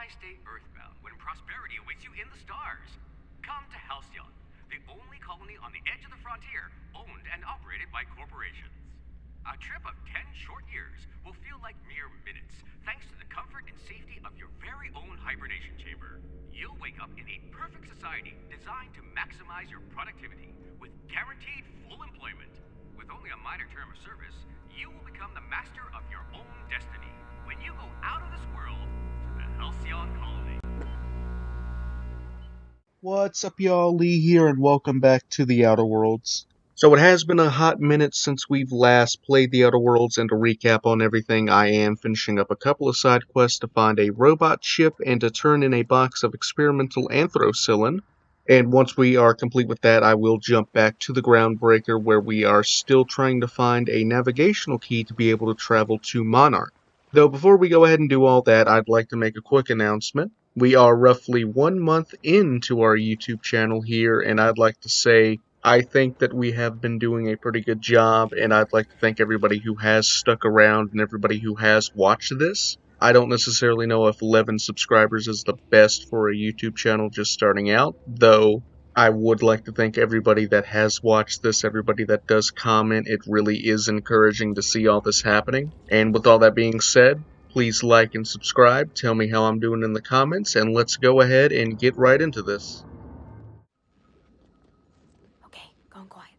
Why stay earthbound when prosperity awaits you in the stars? Come to Halcyon, the only colony on the edge of the frontier, owned and operated by corporations. A trip of 10 short years will feel like mere minutes, thanks to the comfort and safety of your very own hibernation chamber. You'll wake up in a perfect society designed to maximize your productivity, with guaranteed full employment. With only a minor term of service, you will become the master of your own destiny when you go out of this world to the Halcyon colony. What's up, y'all? Lee here, and welcome back to the Outer Worlds. So it has been a hot minute since we've last played the Outer Worlds, and to recap on everything, I am finishing up a couple of side quests to find a robot ship and to turn in a box of experimental anthrocylin. And once we are complete with that, I will jump back to the Groundbreaker, where we are still trying to find a navigational key to be able to travel to Monarch. Though before we go ahead and do all that, I'd like to make a quick announcement. We are roughly 1 month into our YouTube channel here, and I'd like to say I think that we have been doing a pretty good job, and I'd like to thank everybody who has stuck around and everybody who has watched this. I don't necessarily know if 11 subscribers is the best for a YouTube channel just starting out, though I would like to thank everybody that has watched this, everybody that does comment. It really is encouraging to see all this happening. And with all that being said, please like and subscribe, tell me how I'm doing in the comments, and let's go ahead and get right into this. Okay, going quiet.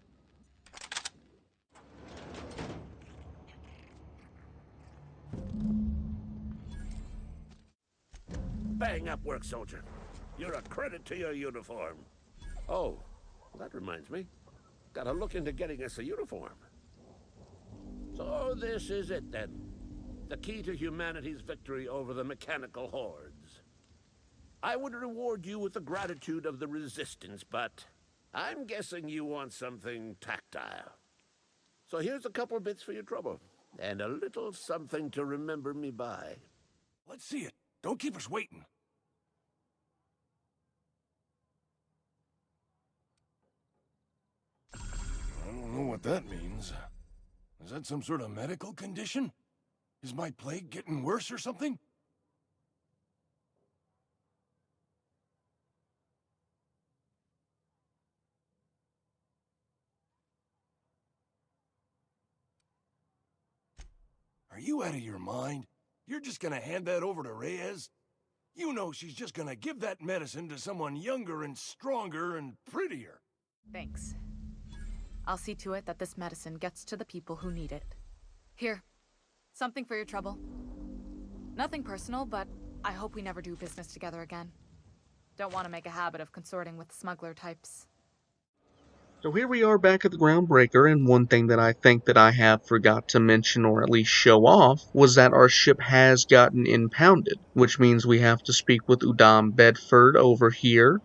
Bang up work, soldier. You're a credit to your uniform. Oh, that reminds me. Gotta look into getting us a uniform. So this is it then. The key to humanity's victory over the mechanical hordes. I would reward you with the gratitude of the Resistance, but I'm guessing you want something tactile. So here's a couple bits for your trouble, and a little something to remember me by. Let's see it. Don't keep us waiting. I don't know what that means. Is that some sort of medical condition? Is my plague getting worse or something? Are you out of your mind? You're just gonna hand that over to Reyes? You know she's just gonna give that medicine to someone younger and stronger and prettier. Thanks. I'll see to it that this medicine gets to the people who need it. Here, something for your trouble. Nothing personal, but I hope we never do business together again. Don't want to make a habit of consorting with smuggler types. So here we are back at the Groundbreaker, and one thing that I think that I have forgot to mention or at least show off was that our ship has gotten impounded, which means we have to speak with Udam Bedford over here,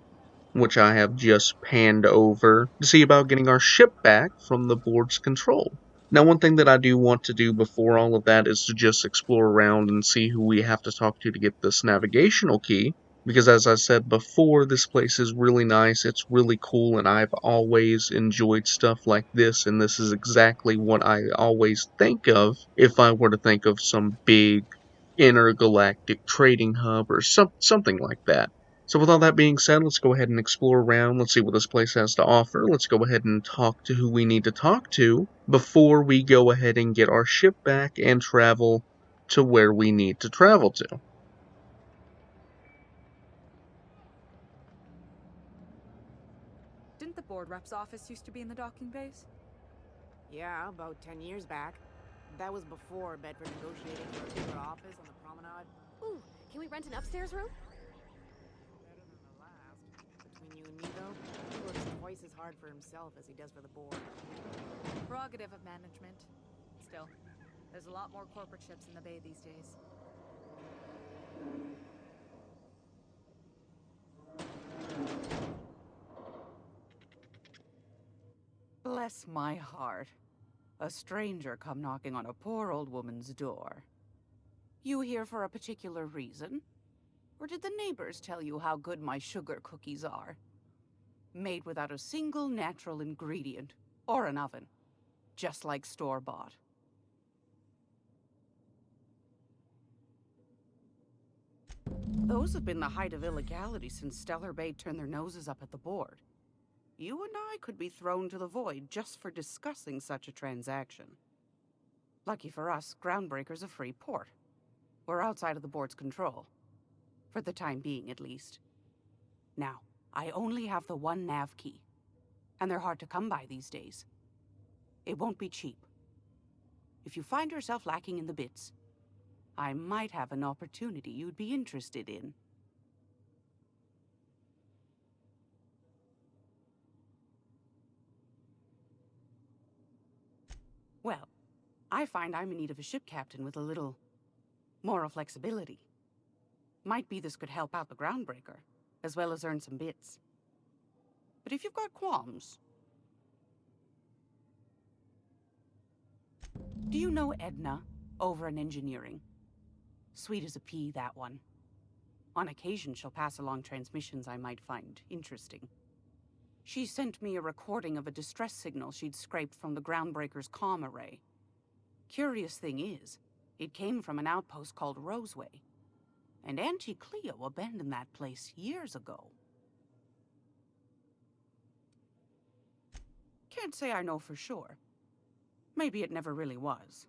which I have just panned over to see about getting our ship back from the board's control. Now, one thing that I do want to do before all of that is to just explore around and see who we have to talk to get this navigational key, because as I said before, this place is really nice, it's really cool, and I've always enjoyed stuff like this, and this is exactly what I always think of if I were to think of some big intergalactic trading hub or something like that. So with all that being said, let's go ahead and explore around. Let's see what this place has to offer. Let's go ahead and talk to who we need to talk to before we go ahead and get our ship back and travel to where we need to travel to. Didn't the board rep's office used to be in the docking bays? Yeah, about 10 years back. That was before Bedford negotiated for a bigger office on the promenade. Ooh, can we rent an upstairs room? Better than the last. Between you and me, though, he works twice as hard for himself as he does for the board. Prerogative of management. Still, there's a lot more corporate ships in the bay these days. Bless my heart. A stranger come knocking on a poor old woman's door. You here for a particular reason? Or did the neighbors tell you how good my sugar cookies are? Made without a single natural ingredient, or an oven. Just like store-bought. Those have been the height of illegality since Stellar Bay turned their noses up at the board. You and I could be thrown to the void just for discussing such a transaction. Lucky for us, Groundbreaker's a free port. We're outside of the board's control. For the time being, at least. Now, I only have the one nav key. And they're hard to come by these days. It won't be cheap. If you find yourself lacking in the bits, I might have an opportunity you'd be interested in. Well, I find I'm in need of a ship captain with a little moral flexibility. Might be this could help out the Groundbreaker, as well as earn some bits. But if you've got qualms... Do you know Edna, over in engineering? Sweet as a pea, that one. On occasion, she'll pass along transmissions I might find interesting. She sent me a recording of a distress signal she'd scraped from the Groundbreaker's comm array. Curious thing is, it came from an outpost called Roseway. And Auntie Cleo abandoned that place years ago. Can't say I know for sure. Maybe it never really was.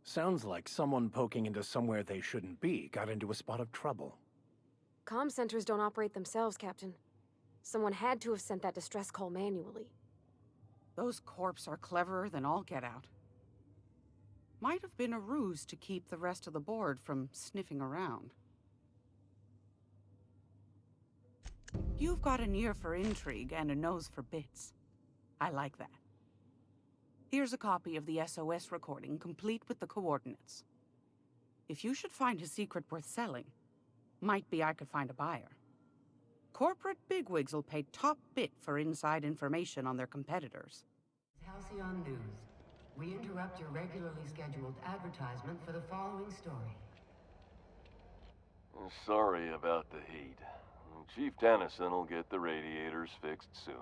Sounds like someone poking into somewhere they shouldn't be got into a spot of trouble. Comm centers don't operate themselves, Captain. Someone had to have sent that distress call manually. Those corps are cleverer than all get out. Might have been a ruse to keep the rest of the board from sniffing around. You've got an ear for intrigue and a nose for bits. I like that. Here's a copy of the SOS recording, complete with the coordinates. If you should find a secret worth selling, might be I could find a buyer. Corporate bigwigs will pay top bit for inside information on their competitors. Halcyon News. We interrupt your regularly scheduled advertisement for the following story. Sorry about the heat. Chief Tennyson will get the radiators fixed soon.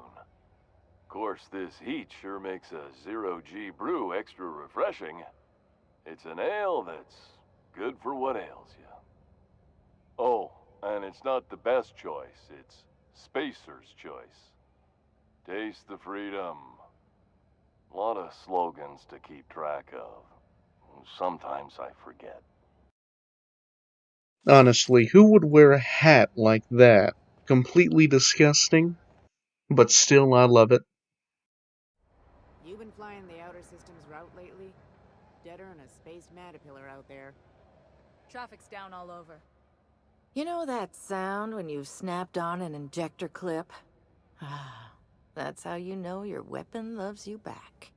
Of course, this heat sure makes a zero-G brew extra refreshing. It's an ale that's good for what ails you. Oh, and it's not the best choice, it's Spacer's choice. Taste the freedom. A lot of slogans to keep track of. Sometimes I forget. Honestly, who would wear a hat like that? Completely disgusting, but still I love it. You've been flying the Outer Systems route lately? Deader than a space caterpillar out there. Traffic's down all over. You know that sound when you've snapped on an injector clip? That's how you know your weapon loves you back.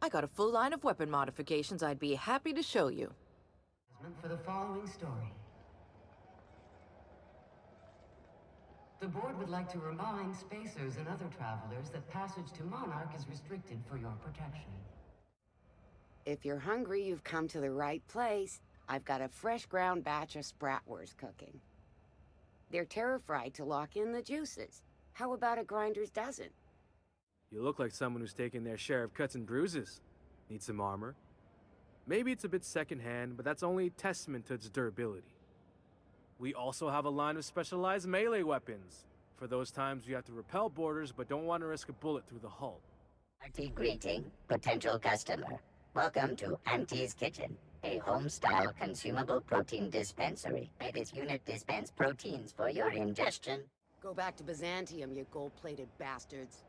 I got a full line of weapon modifications I'd be happy to show you. For the following story. The board would like to remind spacers and other travelers that passage to Monarch is restricted for your protection. If you're hungry, you've come to the right place. I've got a fresh ground batch of Spratwurst cooking. They're terror-fried to lock in the juices. How about a grinder's dozen? You look like someone who's taken their share of cuts and bruises. Need some armor? Maybe it's a bit secondhand, but that's only a testament to its durability. We also have a line of specialized melee weapons, for those times you have to repel boarders but don't want to risk a bullet through the hull. Hearty greeting, potential customer. Welcome to Auntie's Kitchen, a home-style consumable protein dispensary. May this unit dispense proteins for your ingestion. Go back to Byzantium, you gold-plated bastards.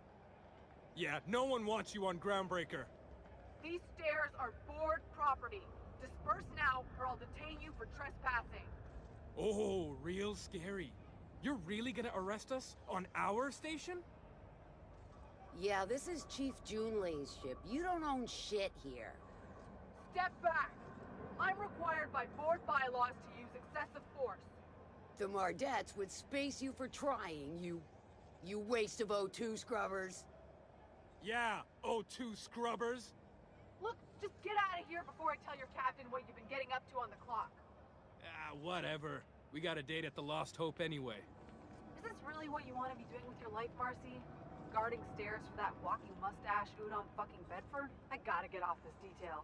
Yeah, no one wants you on Groundbreaker. These stairs are board property. Disperse now, or I'll detain you for trespassing. Oh, real scary. You're really gonna arrest us on our station? Yeah, this is Chief Junlei's ship. You don't own shit here. Step back. I'm required by board bylaws to use excessive force. The Mardettes would space you for trying, you waste of O2 scrubbers. Yeah, O2 scrubbers. Look, just get out of here before I tell your captain what you've been getting up to on the clock. Whatever. We got a date at the Lost Hope anyway. Is this really what you want to be doing with your life, Marcy? Guarding stairs for that walking mustache Udon fucking Bedford? I gotta get off this detail.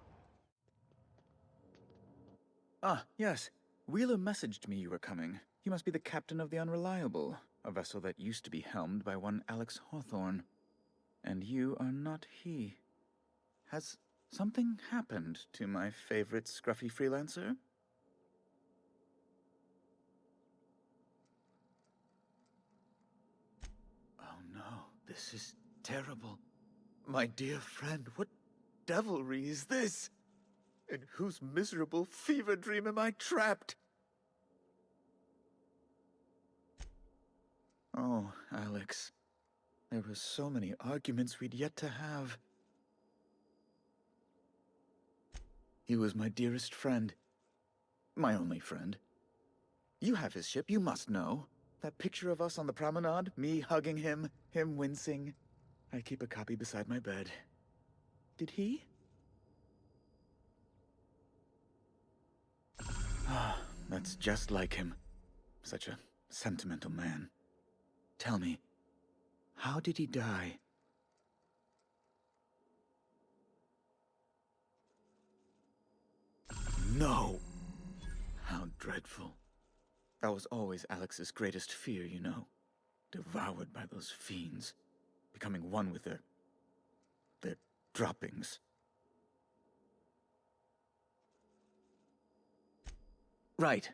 Ah, yes. Wheeler messaged me you were coming. You must be the captain of the Unreliable, a vessel that used to be helmed by one Alex Hawthorne. And you are not he. Has something happened to my favorite scruffy freelancer? Oh no, this is terrible. My dear friend, what devilry is this? In whose miserable fever dream am I trapped? Oh, Alex. There were so many arguments we'd yet to have. He was my dearest friend. My only friend. You have his ship, you must know. That picture of us on the promenade, me hugging him, him wincing. I keep a copy beside my bed. Did he? Ah, that's just like him. Such a sentimental man. Tell me, how did he die? No! How dreadful. That was always Alex's greatest fear, you know. Devoured by those fiends. Becoming one with their droppings. Right.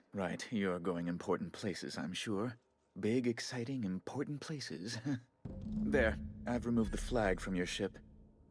You're going important places, I'm sure. Big, exciting, important places. There, I've removed the flag from your ship.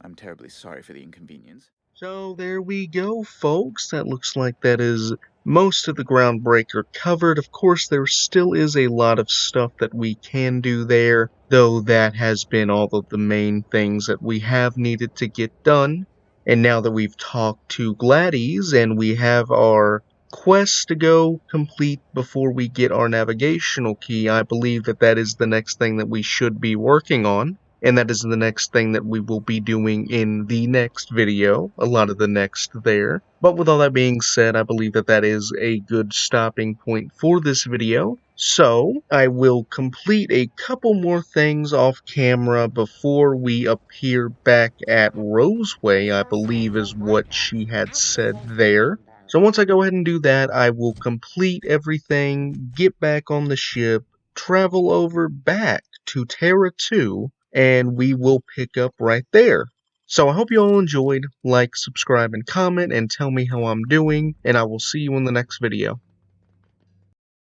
I'm terribly sorry for the inconvenience. So there we go, folks. That looks like that is most of the Groundbreaker covered. Of course, there still is a lot of stuff that we can do there, though that has been all of the main things that we have needed to get done. And now that we've talked to Gladys and we have our quest to go complete before we get our navigational key, I believe that that is the next thing that we should be working on. And that is the next thing that we will be doing in the next video, a lot of the next there. But with all that being said, I believe that that is a good stopping point for this video. So, I will complete a couple more things off camera before we appear back at Roseway, I believe is what she had said there. So once I go ahead and do that, I will complete everything, get back on the ship, travel over back to Terra 2, and we will pick up right there. So I hope you all enjoyed. Like, subscribe, and comment, and tell me how I'm doing, and I will see you in the next video.